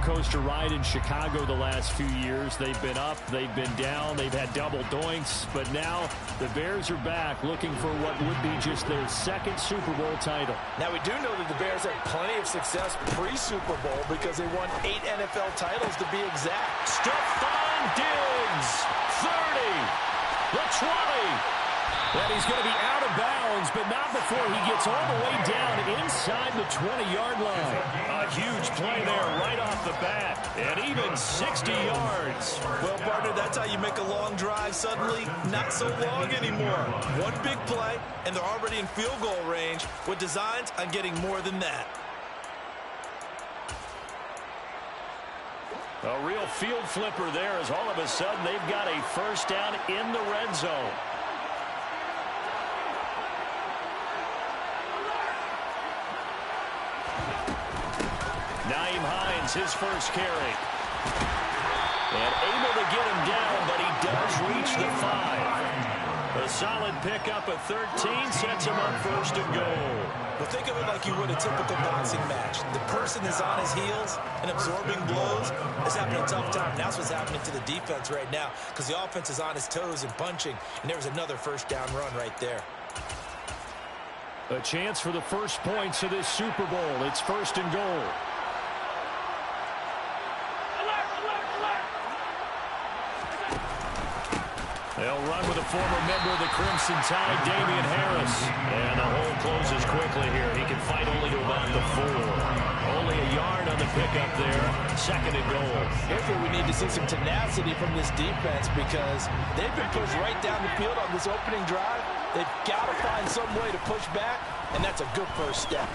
coaster ride in Chicago the last few years. They've been up, they've been down, they've had double doinks, but now the Bears are back looking for what would be just their second Super Bowl title. Now, we do know that the Bears had plenty of success pre-Super Bowl because they won 8 NFL titles to be exact. Stephon Diggs, 30, the 20. And he's going to be out of bounds, but not before he gets all the way down inside the 20-yard line. A huge play there right off the bat, and even 60 yards. Well, partner, that's how you make a long drive suddenly not so long anymore. One big play, and they're already in field goal range with designs on getting more than that. A real field flipper there as all of a sudden they've got a first down in the red zone. Nyheim Hines, his first carry. And able to get him down, but he does reach the 5. A solid pickup at 13 sets him up first and goal. Well, think of it like you would a typical boxing match. The person is on his heels and absorbing blows is having a tough time. That's what's happening to the defense right now because the offense is on his toes and punching, and there was another first down run right there. A chance for the first points of this Super Bowl. It's first and goal. They'll run with a former member of the Crimson Tide, Damian Harris. And the hole closes quickly here. He can fight only to about the 4. Only a yard on the pickup there. Second and goal. Here's where we need to see some tenacity from this defense because they've been pushed right down the field on this opening drive. They've got to find some way to push back, and that's a good first step.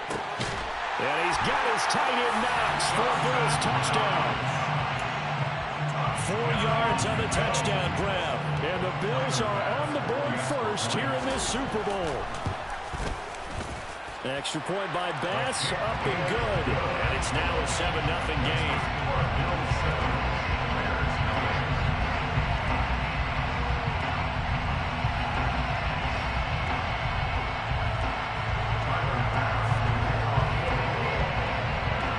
And he's got his tight end Knox for a Bills touchdown. 4 yards on the touchdown grab. And the Bills are on the board first here in this Super Bowl. Extra point by Bass, up and good. And it's now a 7-0 game.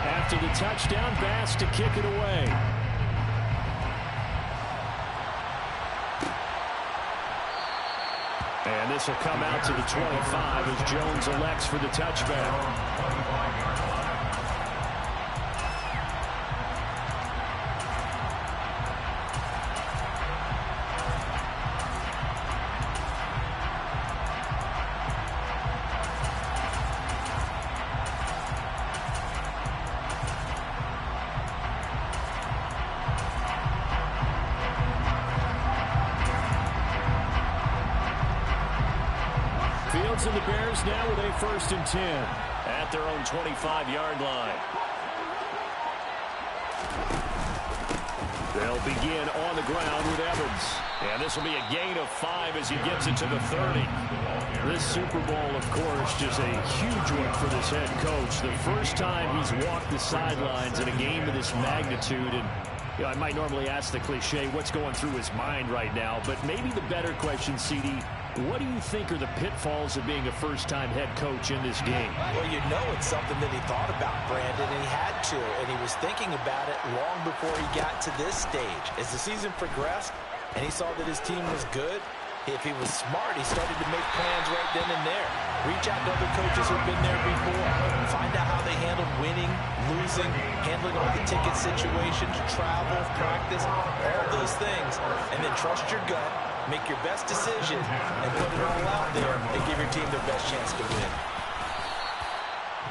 After the touchdown, Bass to kick it away. And this will come out to the 25 as Jones elects for the touchback. Fields and the Bears now with a first and 10 at their own 25-yard line. They'll begin on the ground with Evans. And this will be a gain of 5 as he gets it to the 30. This Super Bowl, of course, just a huge one for this head coach. The first time he's walked the sidelines in a game of this magnitude. And you know, I might normally ask the cliche, what's going through his mind right now? But maybe the better question, CD, what do you think are the pitfalls of being a first-time head coach in this game? Well, you know it's something that he thought about, Brandon, and he had to, and he was thinking about it long before he got to this stage. As the season progressed and he saw that his team was good, if he was smart, he started to make plans right then and there. Reach out to other coaches who've been there before. Find out how they handled winning, losing, handling all the ticket situations, travel, practice, all those things, and then trust your gut. Make your best decision and put it all out there and give your team their best chance to win.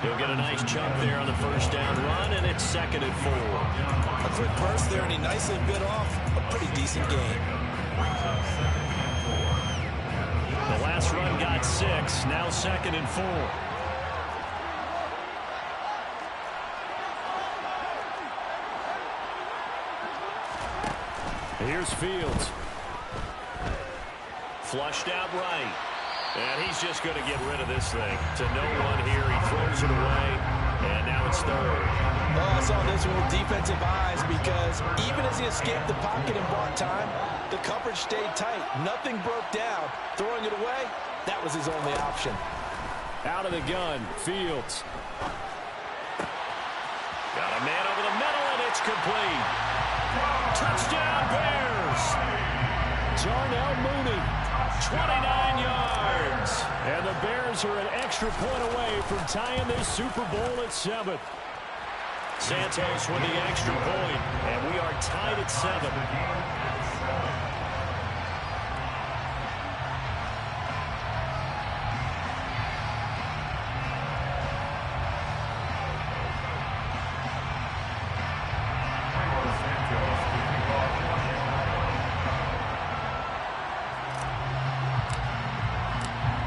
He'll get a nice chunk there on the first down run, and it's second and 4. A quick burst there, and he nicely bit off a pretty decent game. The last run got 6, now second and 4. Here's Fields. Flushed out right. And he's just going to get rid of this thing. To no one here. He throws it away. And now it's third. Oh, I saw this one with defensive eyes because even as he escaped the pocket and bought time, the coverage stayed tight. Nothing broke down. Throwing it away, that was his only option. Out of the gun, Fields. Got a man over the middle. It's complete. Touchdown, Bears. Darnell Mooney, 29 yards. And the Bears are an extra point away from tying this Super Bowl at 7. Santos with the extra point, and we are tied at 7.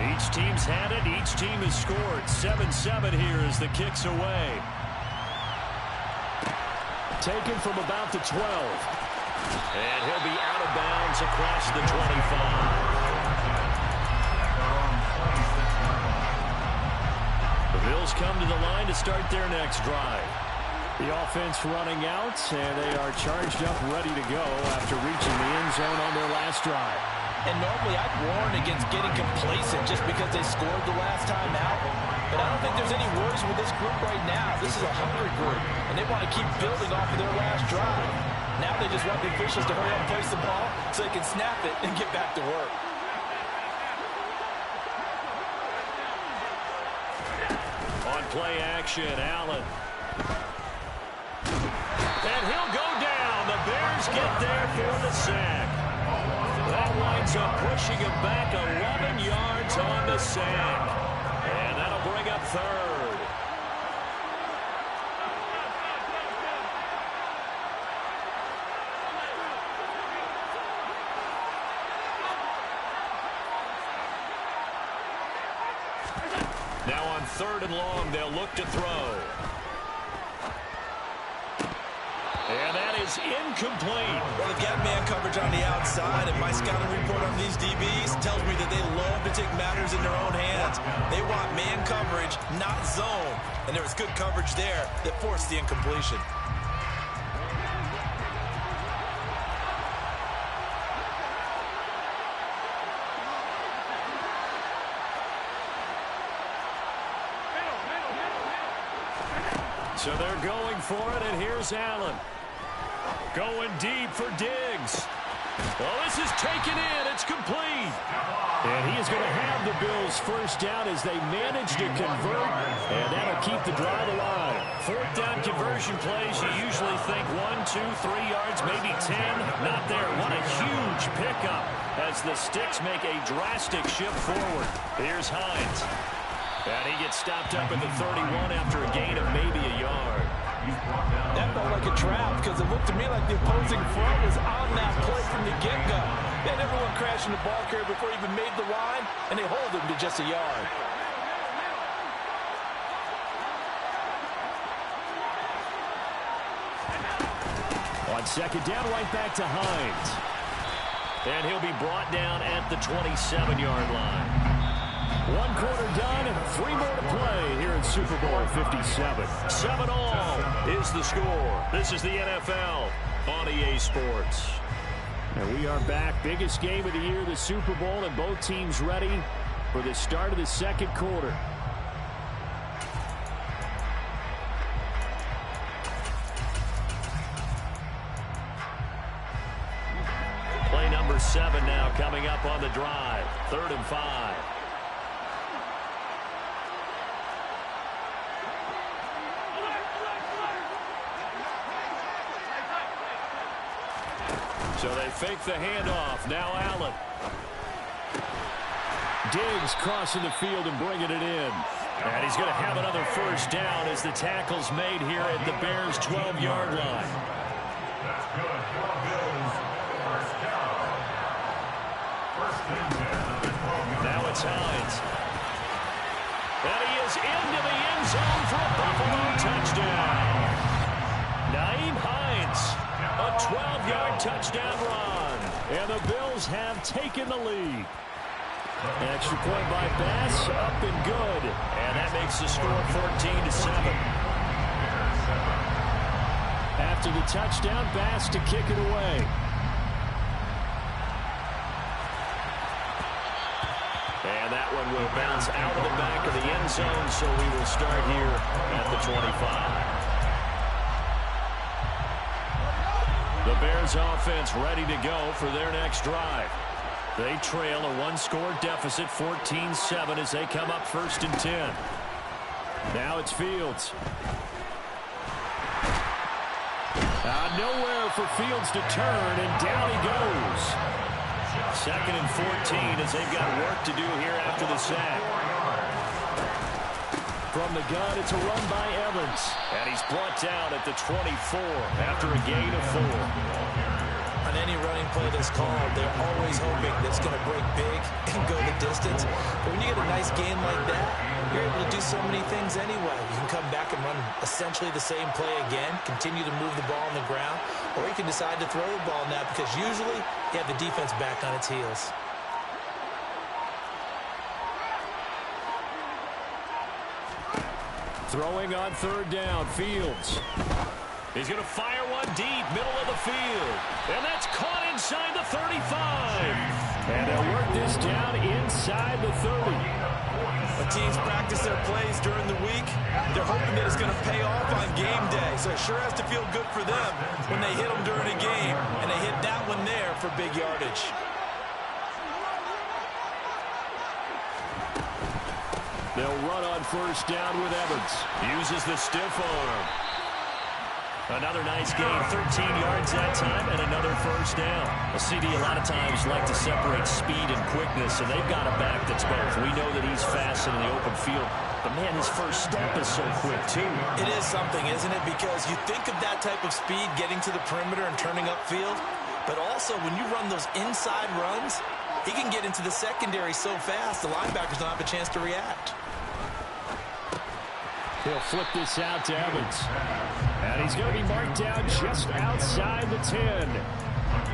Each team's had it. Each team has scored. 7-7 here as the kick's away. Taken from about the 12. And he'll be out of bounds across the 25. The Bills come to the line to start their next drive. The offense running out, and they are charged up, ready to go after reaching the end zone on their last drive. And normally I'd warn against getting complacent just because they scored the last time out. But I don't think there's any worries with this group right now. This is a hungry group, and they want to keep building off of their last drive. Now they just want the officials to hurry up and place the ball so they can snap it and get back to work. On play action, Allen. And he'll go down. The Bears get there for the sack. That winds up pushing him back 11 yards on the sack. And that'll bring up third. Now on 3rd and long, they'll look to throw. And that is incomplete. Well, they've got man coverage on the outside, and my scouting report on these DBs tells me that they love to take matters in their own hands. They want man coverage, not zone. And there was good coverage there that forced the incompletion. So they're going for it, and here's Allen. Going deep for Diggs. Well, this is taken in. It's complete. And he is going to have the Bills first down as they manage to convert, and that'll keep the drive alive. 4th down conversion plays, you usually think 1, 2, 3 yards, maybe 10. Not there. What a huge pickup as the Sticks make a drastic shift forward. Here's Hines. And he gets stopped up at the 31 after a gain of maybe a yard. That felt like a trap because it looked to me like the opposing front was on that play from the get-go. They had everyone crashing the ball carrier before he even made the line, and they hold him to just a yard. On 2nd down, right back to Hines. And he'll be brought down at the 27-yard line. 1 quarter done, 3 more to play here in Super Bowl 57. 7-all is the score. This is the NFL on EA Sports. And we are back. Biggest game of the year, the Super Bowl, and both teams ready for the start of the 2nd quarter. Play number 7 now coming up on the drive. 3rd and 5. So they fake the handoff. Now Allen. Diggs crossing the field and bringing it in. And he's going to have another first down as the tackle's made here at the Bears' 12-yard line. Now it's Hines. And he is into the end zone for a Buffalo touchdown. Nyheim Hines. A 12-yard touchdown run. And the Bills have taken the lead. An extra point by Bass, up and good. And that makes the score 14-7. After the touchdown, Bass to kick it away. And that one will bounce out of the back of the end zone, so we will start here at the 25. Bears offense ready to go for their next drive. They trail a one-score deficit, 14-7, as they come up 1st and 10. Now it's Fields. Nowhere for Fields to turn, and down he goes. 2nd and 14 as they've got work to do here after the sack. From the gun, it's a run by Evans. And he's brought down at the 24 after a gain of 4. On any running play that's called, they're always hoping that it's going to break big and go the distance. But when you get a nice gain like that, you're able to do so many things anyway. You can come back and run essentially the same play again, continue to move the ball on the ground, or you can decide to throw the ball now because usually you have the defense back on its heels. Throwing on 3rd down, Fields. He's going to fire one deep, middle of the field. And that's caught inside the 35. And they'll work this down inside the 30. When teams practice their plays during the week, they're hoping that it's going to pay off on game day. So it sure has to feel good for them when they hit them during a game. And they hit that one there for big yardage. They'll run on 1st down with Evans. Uses the stiff arm. Another nice gain, 13 yards that time, and another 1st down. A CD a lot of times like to separate speed and quickness, and they've got a back that's both. We know that he's fast in the open field, but man, his first step is so quick too. It is something, isn't it? Because you think of that type of speed getting to the perimeter and turning upfield, but also when you run those inside runs, he can get into the secondary so fast, the linebackers don't have a chance to react. He'll flip this out to Evans. And he's going to be marked down just outside the 10.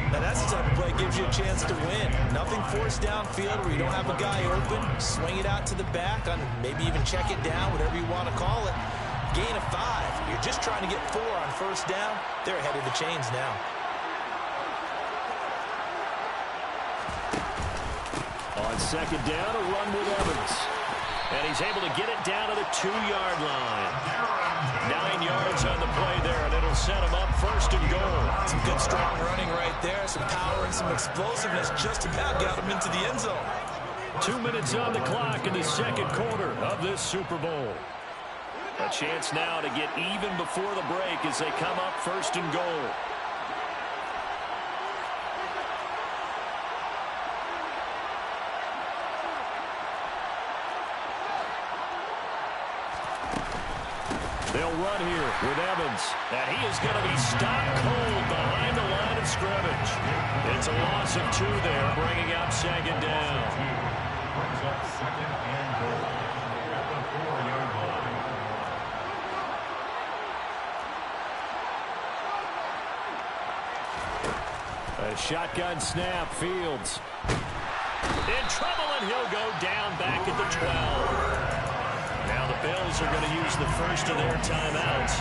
Now that's the type of play that gives you a chance to win. Nothing forced downfield where you don't have a guy open. Swing it out to the back, on maybe even check it down, whatever you want to call it. Gain of 5. You're just trying to get 4 on 1st down. They're ahead of the chains now. On 2nd down, a run with Evans. And he's able to get it down to the 2-yard line. 9 yards on the play there, and it'll set him up 1st and goal. Some good strong running right there. Some power and some explosiveness just about got him into the end zone. 2 minutes on the clock in the 2nd quarter of this Super Bowl. A chance now to get even before the break as they come up 1st and goal. They'll run here with Evans. And he is going to be stopped cold behind the line of scrimmage. It's a loss of 2 there, bringing up 2nd down. Brings up 2nd and goal at the 4-yard line. A shotgun snap, Fields. In trouble, and he'll go down back at the 12. Now the Bills are going to use the first of their timeouts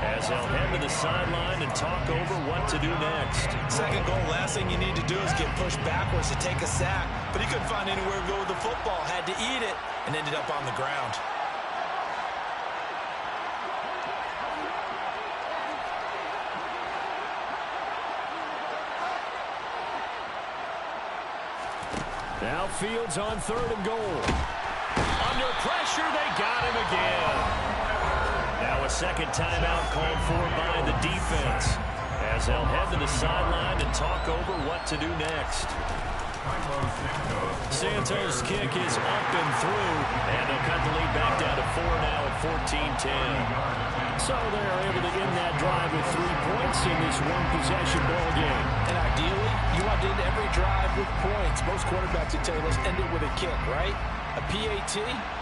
as they'll head to the sideline and talk over what to do next. 2nd goal, last thing you need to do is get pushed backwards to take a sack. But he couldn't find anywhere to go with the football, had to eat it, and ended up on the ground. Now Fields on 3rd and goal. Under pressure, they got him again. Now a 2nd timeout called for by the defense as they'll head to the sideline and talk over what to do next. Santos' kick is up and through, and they'll cut the lead back down to 4 now at 14-10. So they're able to end that drive with 3 points in this one-possession ball game. And ideally, you want to end every drive with points. Most quarterbacks would tell you, let's end it with a kick, right? A PAT,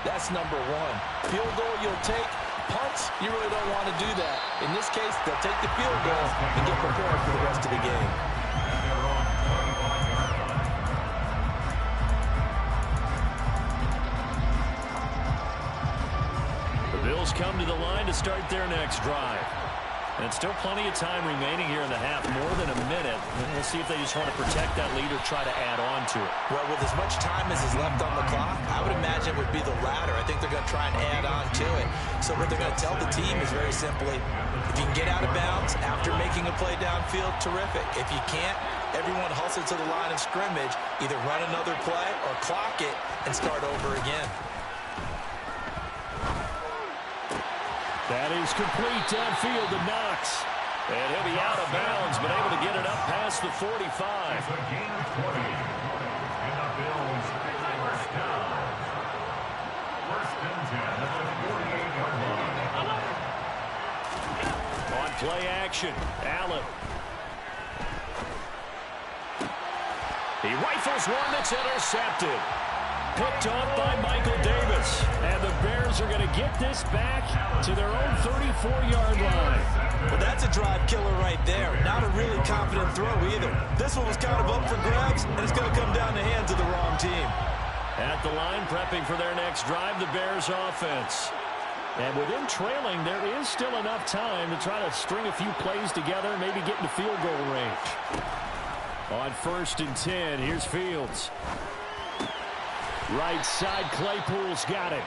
that's number 1. Field goal, you'll take. Punts, you really don't want to do that. In this case, they'll take the field goal and get prepared for the rest of the game. The Bills come to the line to start their next drive. And still plenty of time remaining here in the half, more than a minute. And we'll see if they just want to protect that lead or try to add on to it. Well, with as much time as is left on the clock, I would imagine it would be the latter. I think they're going to try and add on to it. So what they're going to tell the team is very simply, if you can get out of bounds after making making a play downfield, terrific. If you can't, everyone hustle to the line of scrimmage, either run another play or clock it and start over again. That is complete downfield to Knox. And he'll be out of bounds, but able to get it up past the 45. It's a gain of 20. And the Bills pick up first down. First and 10 at the 48-yard line. On play action, Allen. He rifles one that's intercepted. Picked off by Michael Davis. And the Bears are going to get this back to their own 34-yard line. Well, that's a drive killer right there. Not a really confident throw either. This one was kind of up for grabs, and it's going to come down the hands of the wrong team. At the line, prepping for their next drive, the Bears offense. And with them trailing, there is still enough time to try to string a few plays together and maybe get into field goal range. On 1st and 10, here's Fields. Right side, Claypool's got it.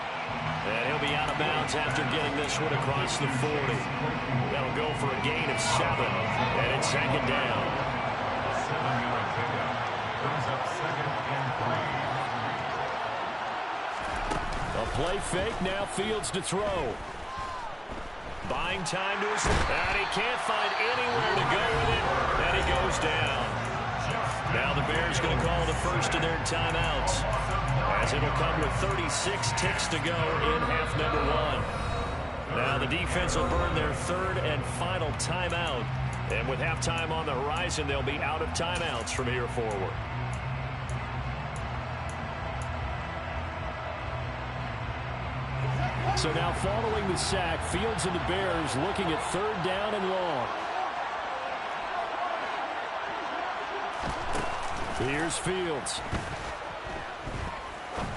And he'll be out of bounds after getting this one across the 40. That'll go for a gain of 7. And it's second down. 7-yard pickup. Brings up second and 3. A play fake, now Fields to throw. Buying time to his... And he can't find anywhere to go with it. And he goes down. Now the Bears going to call the first of their timeouts, as it'll come with 36 ticks to go in half number 1. Now the defense will burn their 3rd and final timeout. And with halftime on the horizon, they'll be out of timeouts from here forward. So now following the sack, Fields and the Bears looking at 3rd down and long. Here's Fields.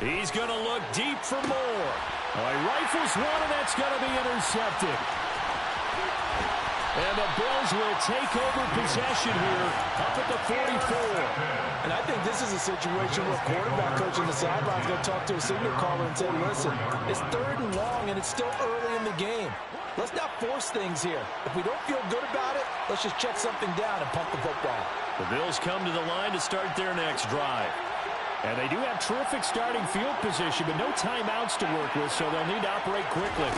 He's going to look deep for more. Oh, he rifles one, and that's going to be intercepted. And the Bills will take over possession here up at the 44. And I think this is a situation where quarterback coach on the sideline is going to talk to a signal caller and say, listen, it's 3rd and long, and it's still early in the game. Let's not force things here. If we don't feel good about it, let's just check something down and pump the football. The Bills come to the line to start their next drive. And they do have terrific starting field position, but no timeouts to work with, so they'll need to operate quickly.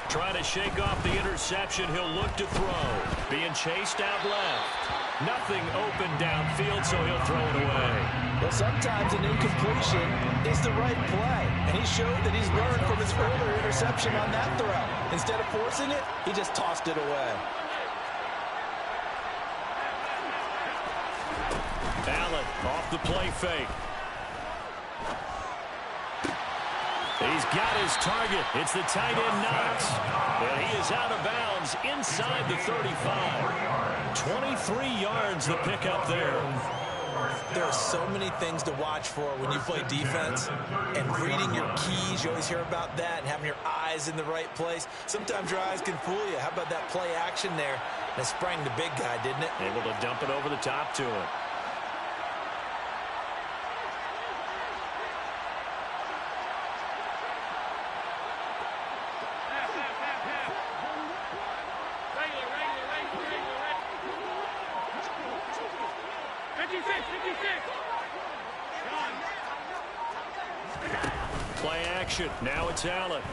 Trying to shake off the interception, he'll look to throw. Being chased out left. Nothing open downfield, so he'll throw it away. Well, sometimes an incompletion is the right play. And he showed that he's learned from his earlier interception on that throw. Instead of forcing it, he just tossed it away. Allen off the play fake. He's got his target. It's the tight end Knox. And he is out of bounds inside the 35. 23 yards the pickup there. There are so many things to watch for when you play defense. And reading your keys, you always hear about that, and having your eyes in the right place. Sometimes your eyes can fool you. How about that play action there? And it sprang the big guy, didn't it? Able to dump it over the top to him. Play action. Now it's Allen.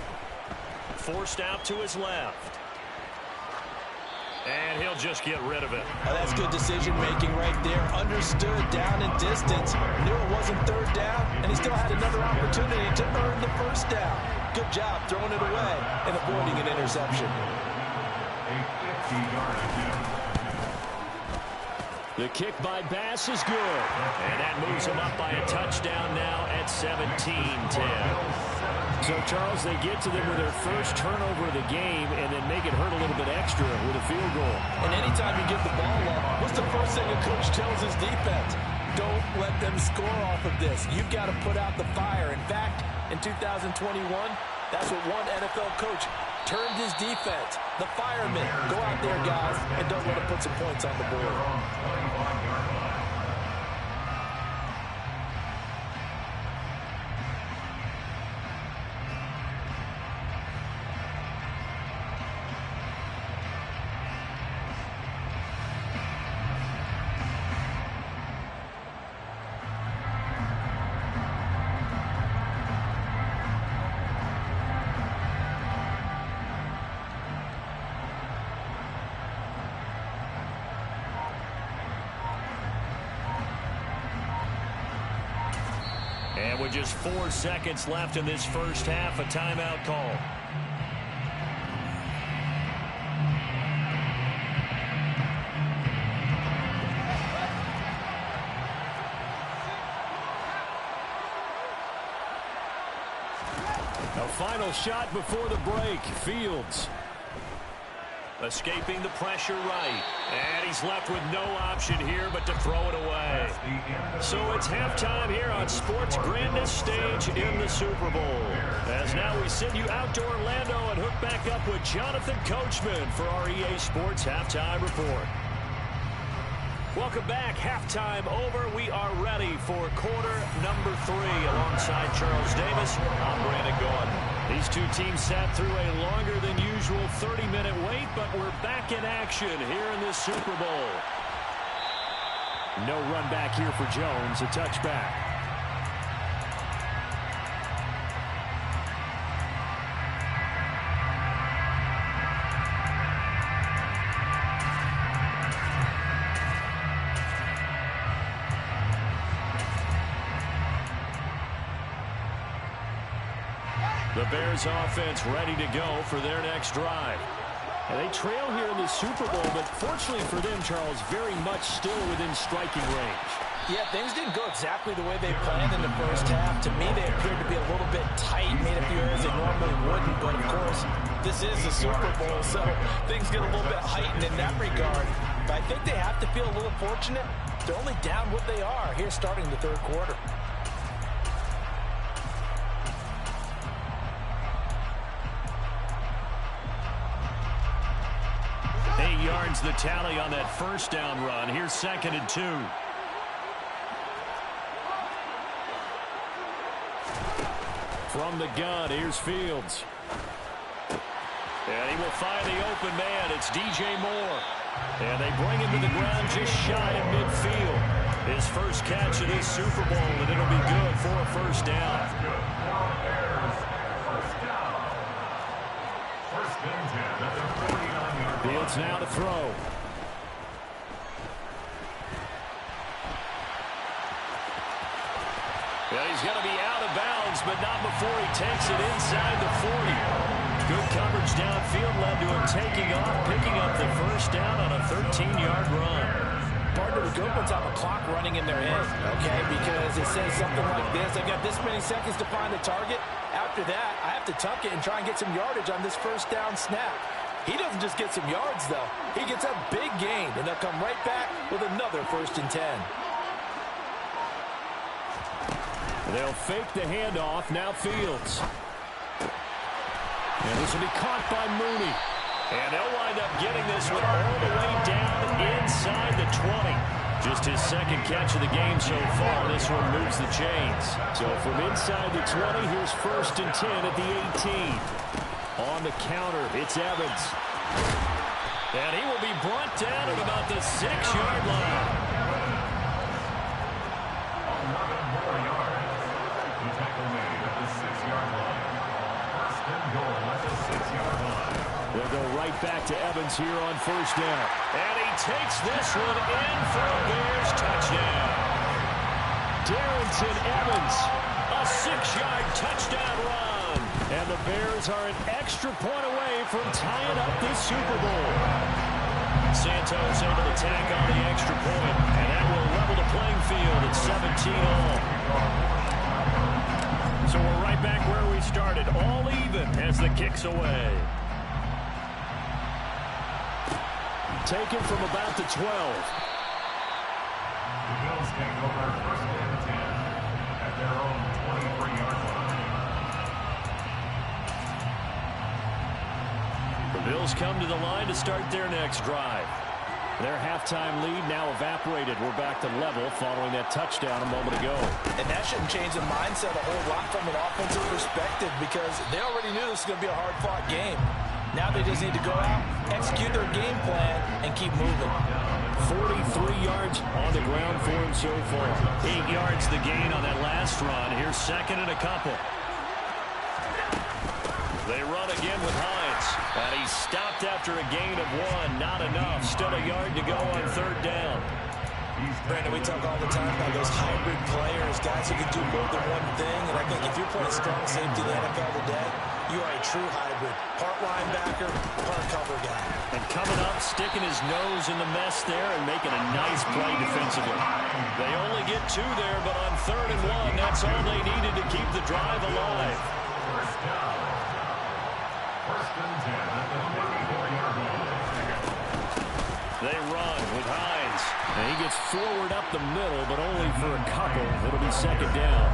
Forced out to his left. And he'll just get rid of it. Oh, that's good decision-making right there. Understood down and distance. Knew it wasn't 3rd down, and he still had another opportunity to earn the 1st down. Good job throwing it away and avoiding an interception. A 50-yard attempt. The kick by Bass is good. And that moves him up by a touchdown now at 17-10. So, Charles, they get to them with their first turnover of the game and then make it hurt a little bit extra with a field goal. And anytime you give the ball up, what's the first thing a coach tells his defense? Don't let them score off of this. You've got to put out the fire. In fact, in 2021, that's what one NFL coach termed his defense. The firemen. Go out there, guys, and don't let them put some points on the board. With just 4 seconds left in this first half, a timeout call. A final shot before the break. Fields escaping the pressure right. And he's left with no option here but to throw it away. So it's halftime here on sports' grandest stage in the Super Bowl. As now we send you out to Orlando and hook back up with Jonathan Coachman for our EA Sports Halftime Report. Welcome back. Halftime over. We are ready for quarter number 3 alongside Charles Davis. I'm Brandon Gaudin. These two teams sat through a longer than usual 30-minute wait, but we're back in action here in this Super Bowl. No run back here for Jones. A touchback. The Bears offense ready to go for their next drive. And they trail here in the Super Bowl, but fortunately for them, Charles, very much still within striking range. Yeah, things didn't go exactly the way they planned in the first half. To me, they appeared to be a little bit tight, made a few errors they normally wouldn't. But, of course, this is the Super Bowl, so things get a little bit heightened in that regard. But I think they have to feel a little fortunate. They're only down what they are here starting the third quarter. The tally on that first down run. Here's 2nd and 2. From the gun, here's Fields. And he will find the open man. It's DJ Moore. And they bring him to the ground just shy of midfield. His first catch of this Super Bowl, and it'll be good for a first down. Fields now to throw. Well, he's going to be out of bounds, but not before he takes it inside the 40. Good coverage downfield led to him taking off, picking up the first down on a 13-yard run. Part of the good ones have a clock running in their head, okay, because it says something like this. I've got this many seconds to find the target. After that, I have to tuck it and try and get some yardage on this first down snap. He doesn't just get some yards, though. He gets a big gain, and they'll come right back with another 1st and 10. They'll fake the handoff. Now Fields. And this will be caught by Mooney. And they'll wind up getting this one all the way down inside the 20. Just his 2nd catch of the game so far. This one moves the chains. So from inside the 20, here's 1st and 10 at the 18. On the counter, it's Evans. And he will be brought down at about the 6-yard line. 11 more yards. The tackle made at the 6-yard line. 1st and goal at the 6-yard line. They'll go right back to Evans here on 1st down. And he takes this one in for a Bears touchdown. Darrynton Evans, a 6-yard touchdown run. And the Bears are an extra point away from tying up this Super Bowl. Santos able to tack on the extra point, and that will level the playing field at 17 all. So we're right back where we started, all even as the kick's away. Taken from about the 12. The Bills take over 1st and 10 at their own 23-yard line. The Bills come to the line to start their next drive. Their halftime lead now evaporated. We're back to level following that touchdown a moment ago. And that shouldn't change the mindset a whole lot from an offensive perspective because they already knew this was going to be a hard-fought game. Now they just need to go out, execute their game plan, and keep moving. 43 yards on the ground for him so far. 8 yards the gain on that last run. Here's 2nd and a couple. They run again with Hines. And he's stopped after a gain of 1. Not enough. Still a yard to go on 3rd down. Brandon, we talk all the time about those hybrid players, guys who can do more than one thing. And I think if you're playing strong safety in the NFL today, you are a true hybrid. Part linebacker, part cover guy. And coming up, sticking his nose in the mess there and making a nice play defensively. They only get 2 there, but on 3rd and 1, that's all they needed to keep the drive alive. First down. First and 10 at the 34-yard line. They run with Hines. And he gets forward up the middle, but only for a couple. It'll be 2nd down.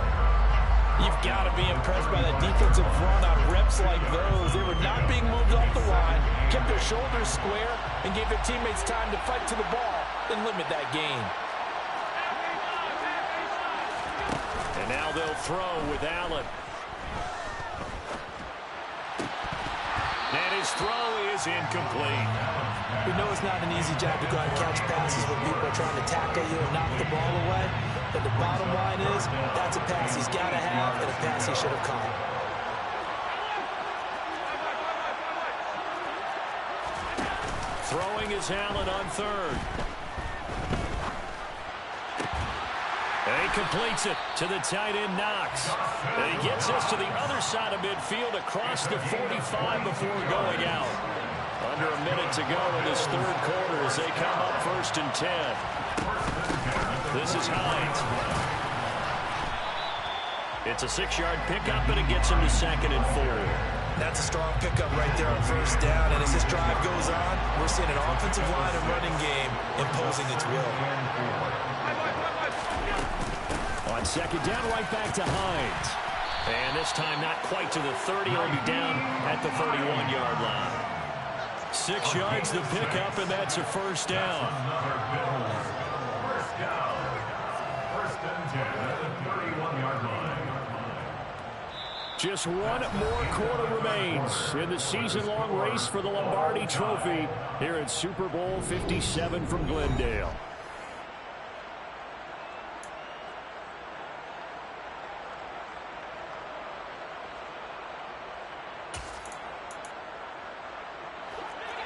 You've got to be impressed by that defensive front on reps like those. They were not being moved off the line, kept their shoulders square, and gave their teammates time to fight to the ball and limit that gain. And now they'll throw with Allen. And his throw is incomplete. We know it's not an easy job to go out and catch passes when people are trying to tackle you and knock the ball away. But the bottom line is, that's a pass he's got to have and a pass he should have caught. Throwing is Allen on 3rd. And he completes it to the tight end, Knox. And he gets this to the other side of midfield across the 45 before going out. Under a minute to go in this 3rd quarter as they come up 1st and 10. This is Hines. It's a 6-yard pickup, and it gets him to 2nd and 4. That's a strong pickup right there on 1st down. And as this drive goes on, we're seeing an offensive line and running game imposing its will. On 2nd down, right back to Hines. And this time not quite to the 30. He'll be down at the 31-yard line. 6 yards the pickup, and that's a 1st down. First down. 1st and 10 at the 31-yard line. Just one more quarter remains in the season-long race for the Lombardi Trophy here at Super Bowl 57 from Glendale.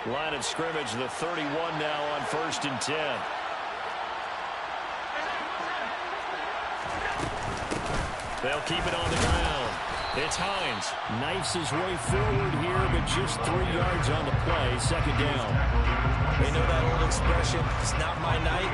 Line of scrimmage, the 31 now on 1st and 10. They'll keep it on the ground. It's Hines. Knifes his way forward here, but just 3 yards on the play. 2nd down. They know that old expression, it's not my night.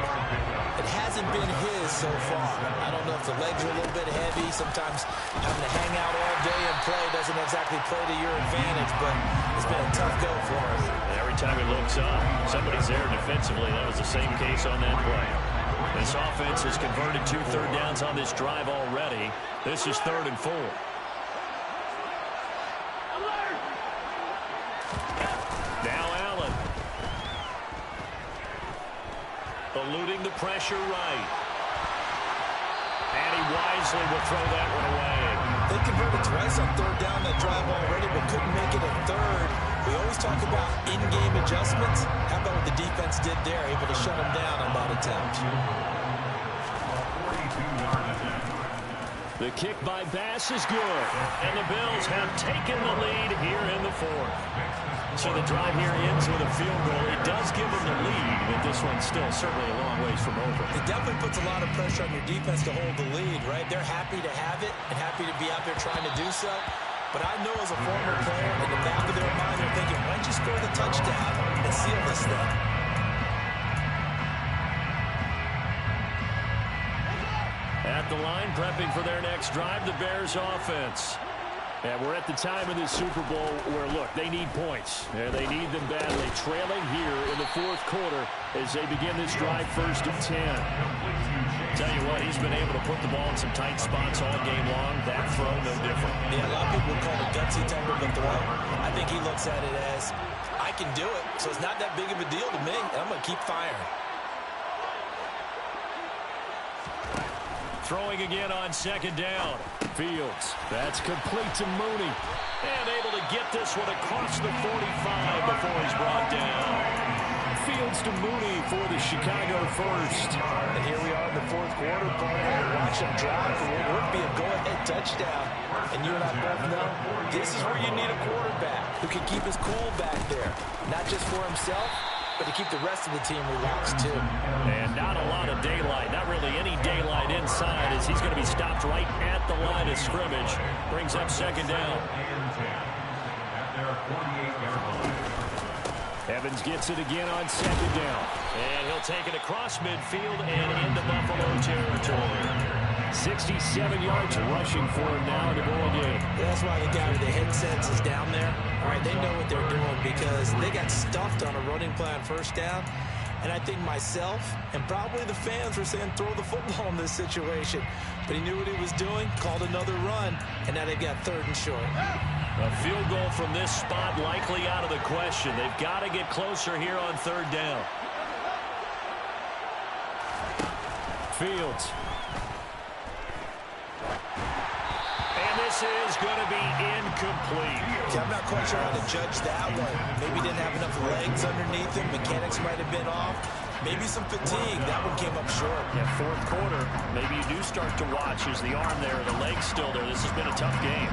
It hasn't been his so far. I don't know if the legs are a little bit heavy. Sometimes having to hang out all day and play doesn't exactly play to your advantage, but it's been a tough go for him. And every time he looks up, somebody's there defensively. That was the same case on that play. This offense has converted 2 third downs on this drive already. This is 3rd and 4. Now Allen. Eluding the pressure right. And he wisely will throw that one away. They converted twice on 3rd down that drive already, but couldn't make it a 3rd. We always talk about in-game adjustments. How about what the defense did there, able to shut them down on that attempt. The kick by Bass is good, and the Bills have taken the lead here in the 4th. So the drive here ends with a field goal. It does give them the lead, but this one's still certainly a long ways from over. It definitely puts a lot of pressure on your defense to hold the lead, right? They're happy to have it and happy to be out there trying to do so. But I know as a former player, in the back of their mind, they're thinking, why don't you score the touchdown and seal this thing? At the line, prepping for their next drive, the Bears offense. And we're at the time of this Super Bowl where, look, they need points. And they need them badly. Trailing here in the 4th quarter as they begin this drive 1st and 10. Tell you what, he's been able to put the ball in some tight spots all game long. That throw, no different. Yeah, a lot of people would call it a gutsy type of a throw. I think he looks at it as, I can do it, so it's not that big of a deal to me, and I'm going to keep firing. Throwing again on 2nd down. Fields. That's complete to Mooney. And able to get this one across the 45 before he's brought down. Fields to Mooney for the Chicago first. And here we are in the 4th quarter, Paul. Watch him drive for what would be a go-ahead touchdown. And you and I both know this is where you need a quarterback who can keep his cool back there. Not just for himself, but to keep the rest of the team relaxed too. And not a lot of daylight, not really any daylight inside, as he's going to be stopped right at the line of scrimmage. Brings up second down. Evans gets it again on second down. And he'll take it across midfield and into Buffalo territory. 67 yards rushing for him now in the ball game. That's why the guy with the headsets is down there. All right, they know what they're doing because they got stuffed on a running play on first down. And I think myself and probably the fans were saying throw the football in this situation. But he knew what he was doing, called another run, and now they've got third and short. A field goal from this spot likely out of the question. They've got to get closer here on third down. Fields. And this is going to be incomplete. Yeah, I'm not quite sure how to judge that one. Maybe didn't have enough legs underneath him. Mechanics might have been off. Maybe some fatigue. That one came up short. Yeah, fourth quarter, maybe you do start to watch as the arm there, the leg's still there. This has been a tough game.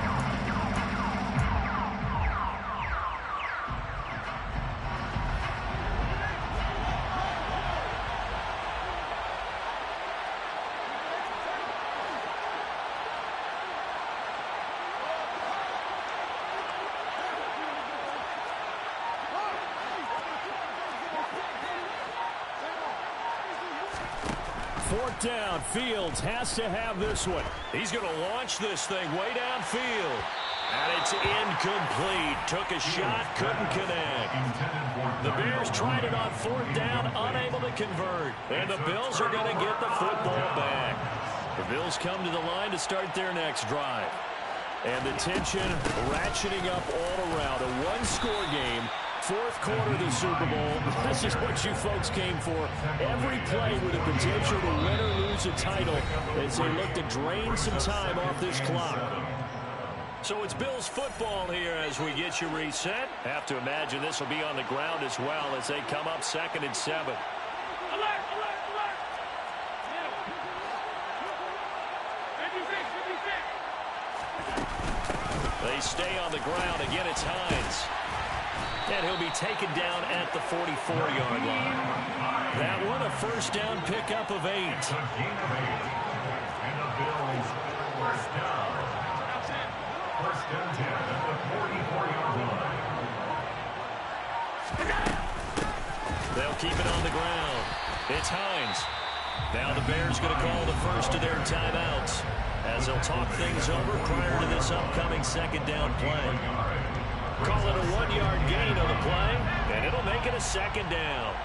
Fourth down, Fields has to have this one. He's going to launch this thing way downfield. And it's incomplete. Took a shot, couldn't connect. The Bears tried it on fourth down, unable to convert. And the Bills are going to get the football back. The Bills come to the line to start their next drive. And the tension ratcheting up all around. A one-score game. Fourth quarter of the Super Bowl. This is what you folks came for. Every play with a potential to win or lose a title as they look to drain some time off this clock. So it's Bills football here as we get you reset. Have to imagine this will be on the ground as well as they come up 2nd and 7. Alert, alert, alert. They stay on the ground. Again, it's Hines. And he'll be taken down at the 44-yard line. That one a first down pickup of 8. And the Bills first down. First and 10 at the 44-yard line. They'll keep it on the ground. It's Hines. Now the Bears going to call the first of their timeouts as they'll talk things over prior to this upcoming second down play. Call it a 1-yard gain on the play, and it'll make it a second down.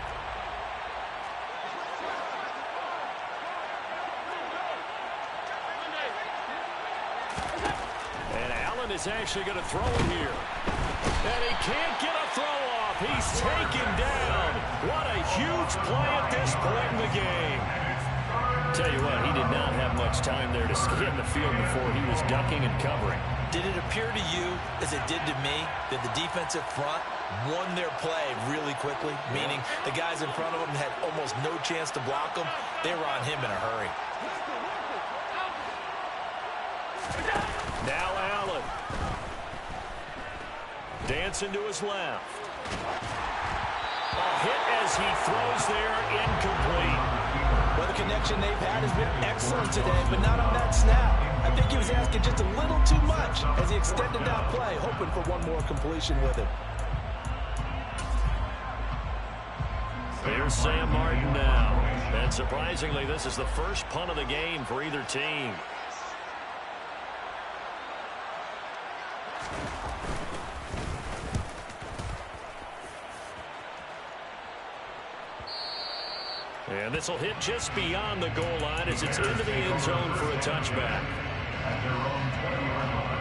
And Allen is actually going to throw it here. And he can't get a throw off. He's taken down. What a huge play at this point in the game. Tell you what, he did not have much time there to get in the field before he was ducking and covering. Did it appear to you, as it did to me, that the defensive front won their play really quickly? Meaning the guys in front of them had almost no chance to block them. They were on him in a hurry. Now Allen. Dancing to his left. A hit as he throws there, incomplete. Well, the connection they've had has been excellent today, but not on that snap. I think he was asking just a little too much as he extended that play, hoping for one more completion with it. Here's Sam Martin now. And surprisingly, this is the first punt of the game for either team. And this will hit just beyond the goal line as it's into the end zone for a touchback. At their own 20-yard line.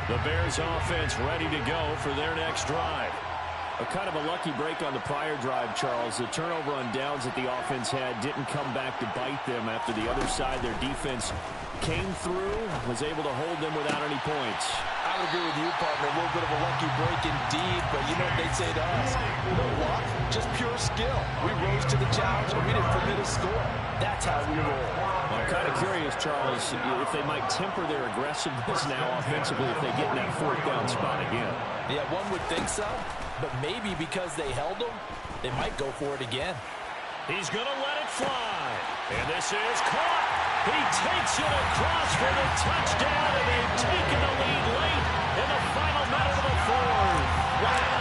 The Bears offense ready to go for their next drive. A kind of a lucky break on the prior drive, Charles. The turnover on downs that the offense had didn't come back to bite them after the other side. Their defense came through, was able to hold them without any points. I would agree with you, partner. A little bit of a lucky break indeed, but you know what they'd say to us? No luck, just pure skill. We rose to the challenge, and we didn't permit a score. That's how we roll. I'm kind of curious, Charles, if they might temper their aggressiveness now offensively if they get in that fourth down spot again. Yeah, one would think so, but maybe because they held them, they might go for it again. He's going to let it fly. And this is caught. He takes it across for the touchdown, and they've taken the lead late in the final minute of the fourth. Wow.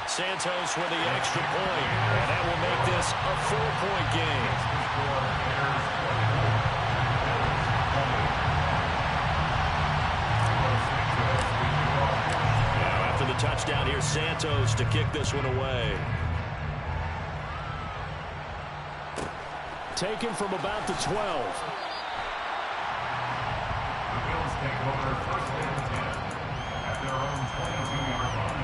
Santos with the extra point, and that will make this a 4-point game. Now after the touchdown, here's Santos to kick this one away. Taken from about the 12. The Bills take over first and 10 at their own 22-yard line.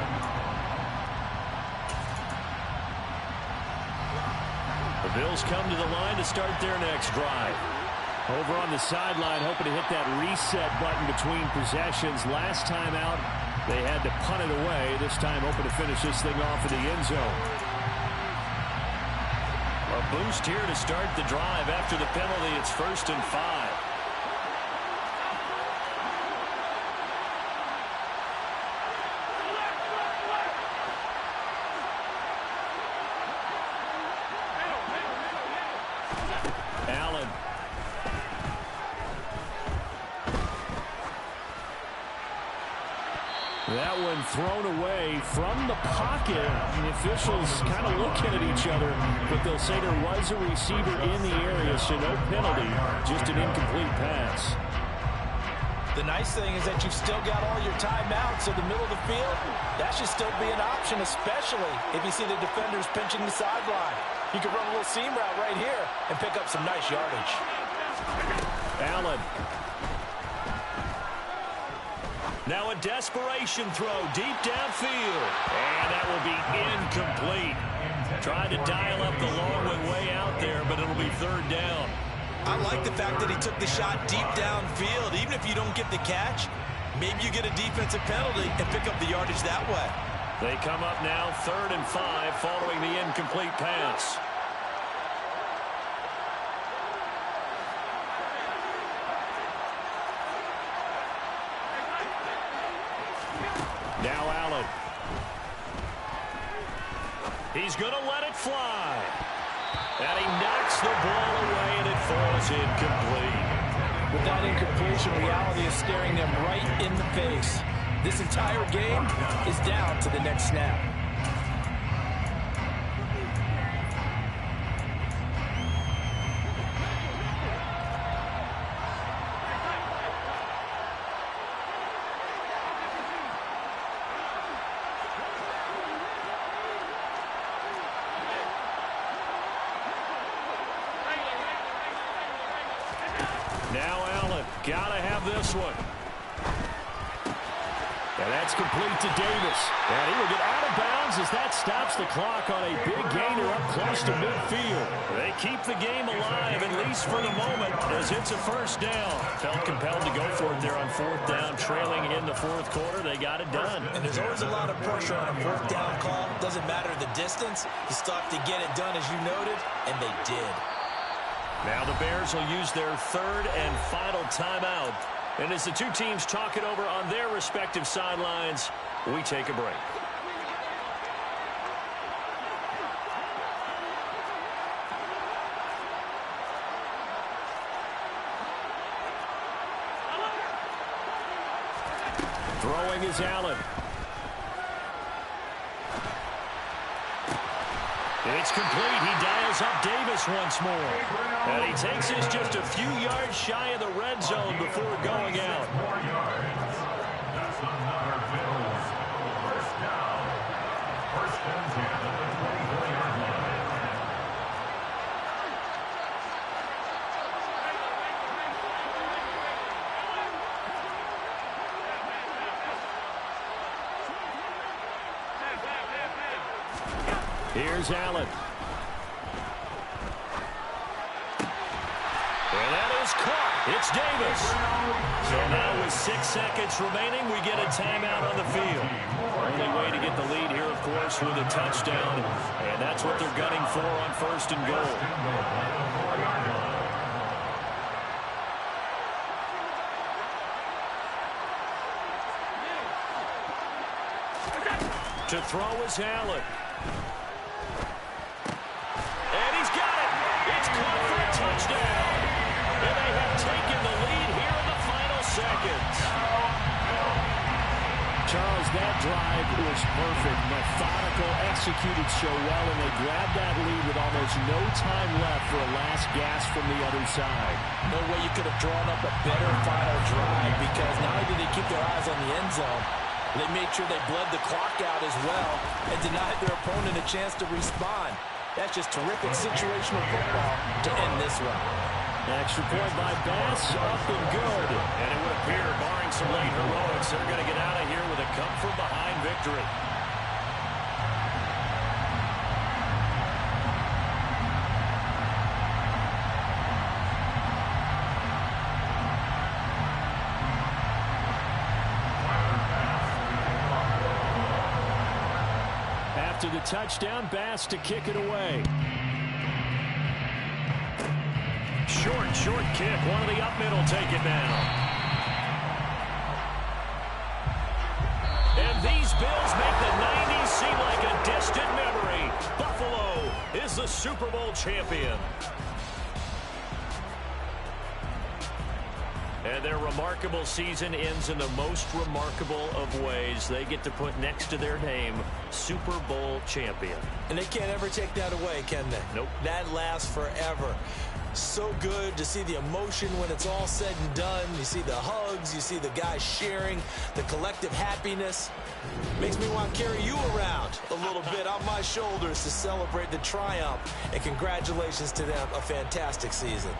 The Bills come to the line to start their next drive. Over on the sideline, hoping to hit that reset button between possessions. Last time out, they had to punt it away. This time, hoping to finish this thing off in the end zone. A boost here to start the drive after the penalty. It's 1st and 5. Allen. That one thrown away from the pocket. The officials kind of looking at each other, but they'll say there was a receiver in the area, so no penalty, just an incomplete pass. The nice thing is that you've still got all your timeouts, so the middle of the field, that should still be an option, especially if you see the defenders pinching the sideline. You can run a little seam route right here and pick up some nice yardage. Allen. Now a desperation throw deep downfield. And that will be incomplete. Tried to dial up the long one way out there, but it'll be 3rd down. I like the fact that he took the shot deep downfield. Even if you don't get the catch, maybe you get a defensive penalty and pick up the yardage that way. They come up now 3rd and 5 following the incomplete pass. Now Allen. He's going to let it fly. And he knocks the ball away, and it falls incomplete. With that incompletion, reality is staring them right in the face. This entire game is down to the next snap. Now Allen, gotta have this one. And that's complete to Davis. And he will get out of bounds as that stops the clock on a big gainer up close to midfield. They keep the game alive, at least for the moment, as it's a 1st down. Felt compelled to go for it there on 4th down, trailing in the 4th quarter. They got it done. And there's always a lot of pressure on a 4th down call. Doesn't matter the distance. You still have to get it done, as you noted, and they did. Now the Bears will use their 3rd and final timeout. And as the two teams talk it over on their respective sidelines, we take a break. Throwing is Allen. It's complete. He dials up Davis once more. And he takes this just a few yards shy of the red zone before going out. 4 yards. That's another Bills 1st down. 1st and 10 at the 24-yard line. Here's Allen. And that is caught. It's Davis. So now with 6 seconds remaining, we get a timeout on the field. Only way to get the lead here, of course, with a touchdown. And that's what they're gunning for on 1st and goal. To throw is Allen. And he's got it. It's caught for a touchdown. And they have taken the lead here in the final seconds. Charles, that drive was perfect. Methodical, executed so well, and they grabbed that lead with almost no time left for a last gasp from the other side. No way you could have drawn up a better final drive, because not only did they keep their eyes on the end zone, they made sure they bled the clock out as well and denied their opponent a chance to respond. That's just terrific situational football to end this one. Extra point by Bass, up and good. And it would appear, barring some late heroics, they're going to get out of here with a come-from-behind victory. After the touchdown, Bass to kick it away. Short kick. One of the up middle take it now. And these Bills make the 90s seem like a distant memory. Buffalo is the Super Bowl champion. And their remarkable season ends in the most remarkable of ways. They get to put next to their name, Super Bowl champion. And they can't ever take that away, can they? Nope. That lasts forever. So good to see the emotion when it's all said and done. You see the hugs, you see the guys sharing, the collective happiness. Makes me want to carry you around a little bit on my shoulders to celebrate the triumph. And congratulations to them, a fantastic season.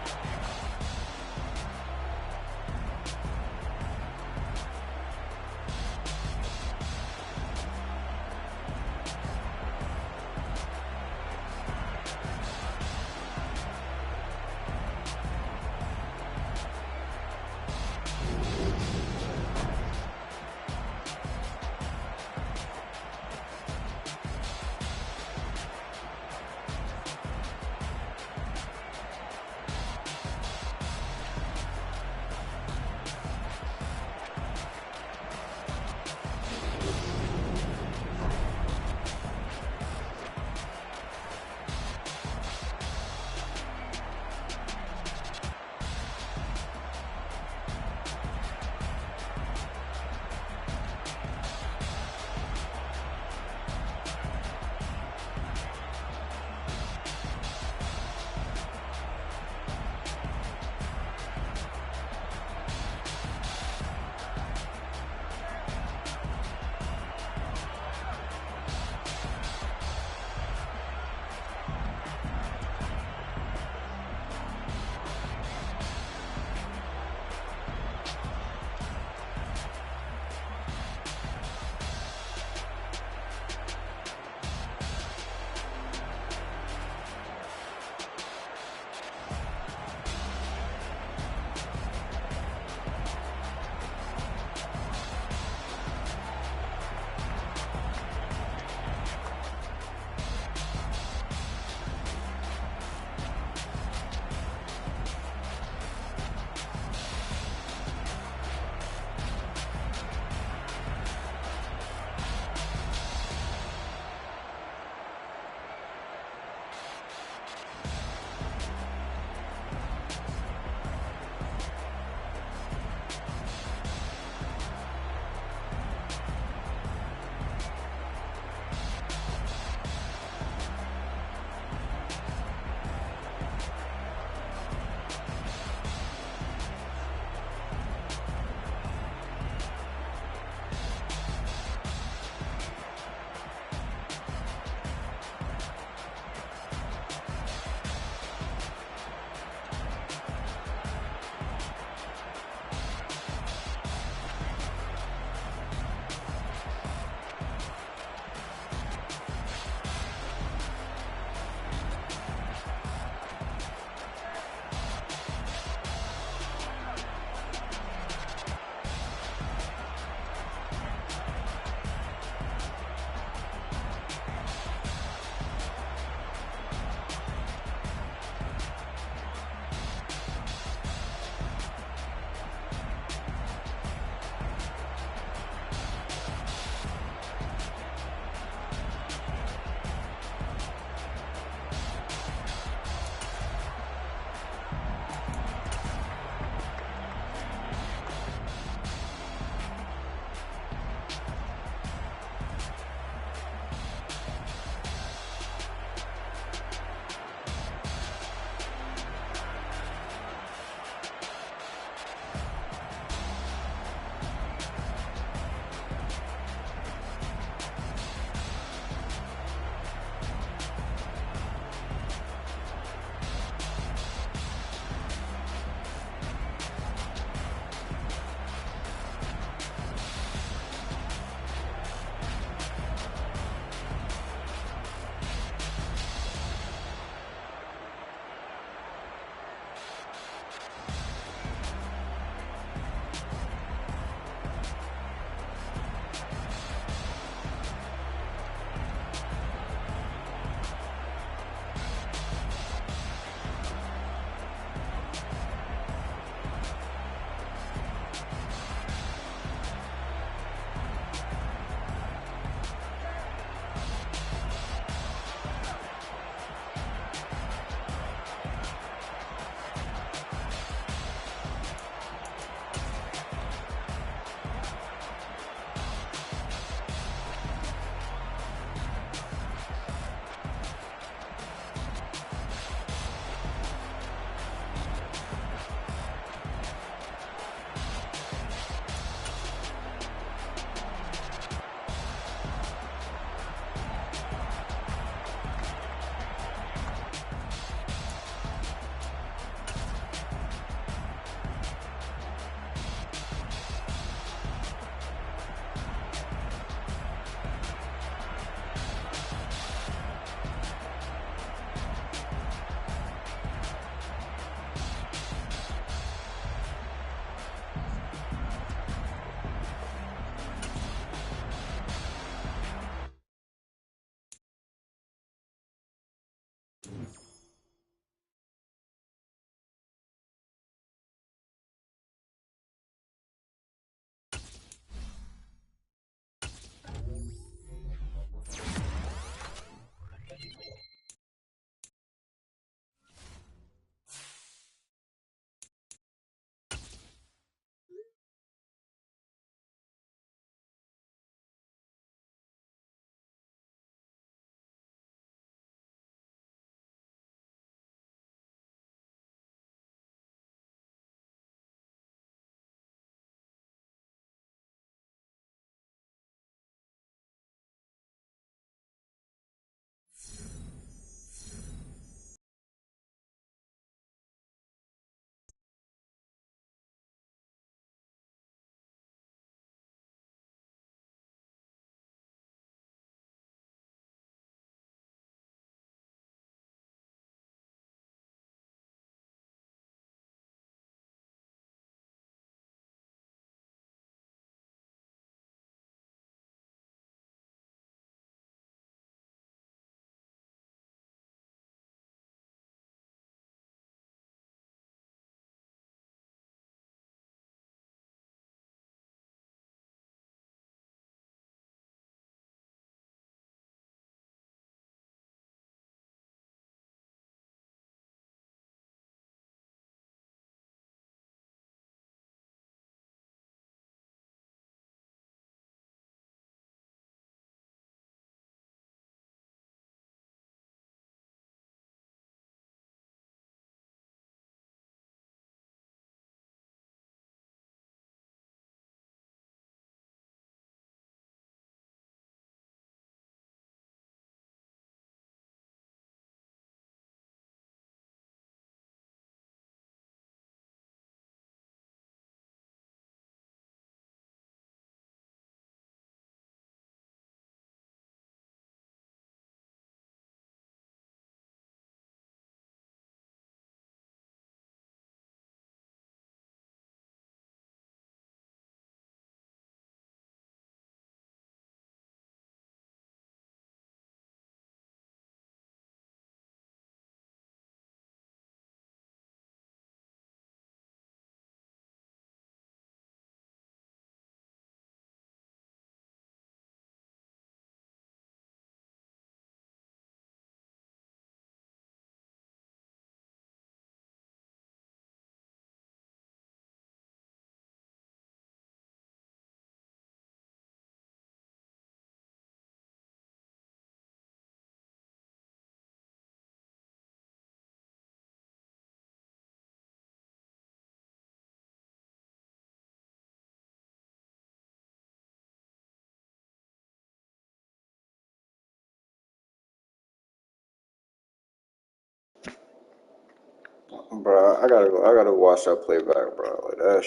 Bro, I gotta watch that playback, bro. Like that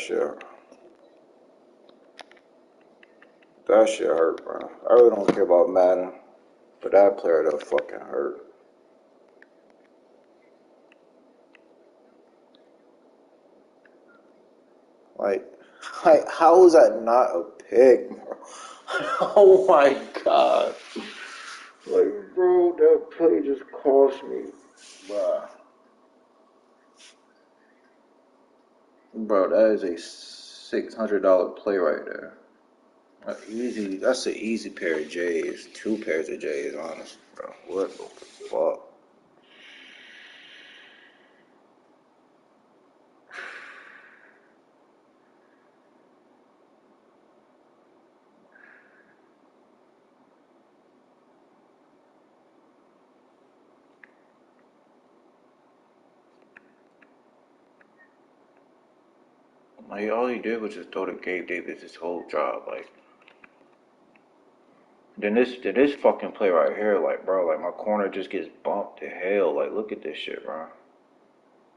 shit hurt, bro. I really don't care about Madden, but that player that fucking hurt. Like, how is that not a pick, bro? Oh my god. Like, bro, that play just cost me, bro. Bro, that is a $600 play right there. Easy. That's an easy pair of J's. Two pairs of J's, honestly, bro. What the fuck? Like, all he did was just throw to Gabe Davis his whole job. Like, then this fucking play right here, like, bro, like my corner just gets bumped to hell. Like, look at this shit, bro.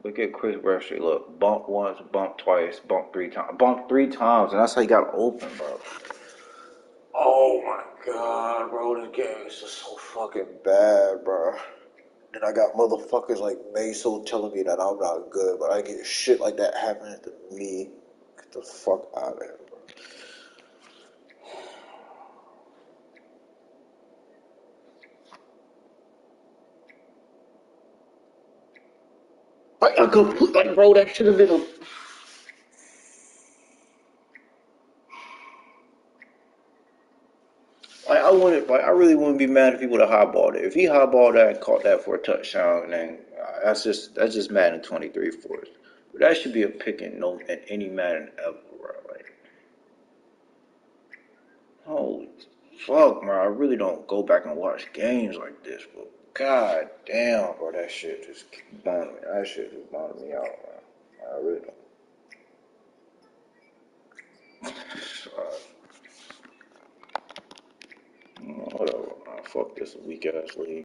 Look at Chris Bradstreet. Look, bump once, bump twice, bump three times, and that's how he got open, bro. Oh my god, bro, this game is just so fucking bad, bro. Then I got motherfuckers like Meso telling me that I'm not good, but I get shit like that happening to me. Get the fuck out of here, bro. Like, I could put, like, bro, that should have been a... Like, I really wouldn't be mad if he would have highballed it. If he highballed that and caught that for a touchdown, then that's just Madden 23 for us. But that should be a pick in any Madden ever, bro. Like, holy fuck, man. I really don't go back and watch games like this, but god damn, bro, that shit just bummed me. That shit just bummed me out, man. I really don't. Whatever, man. Fuck this weak ass league.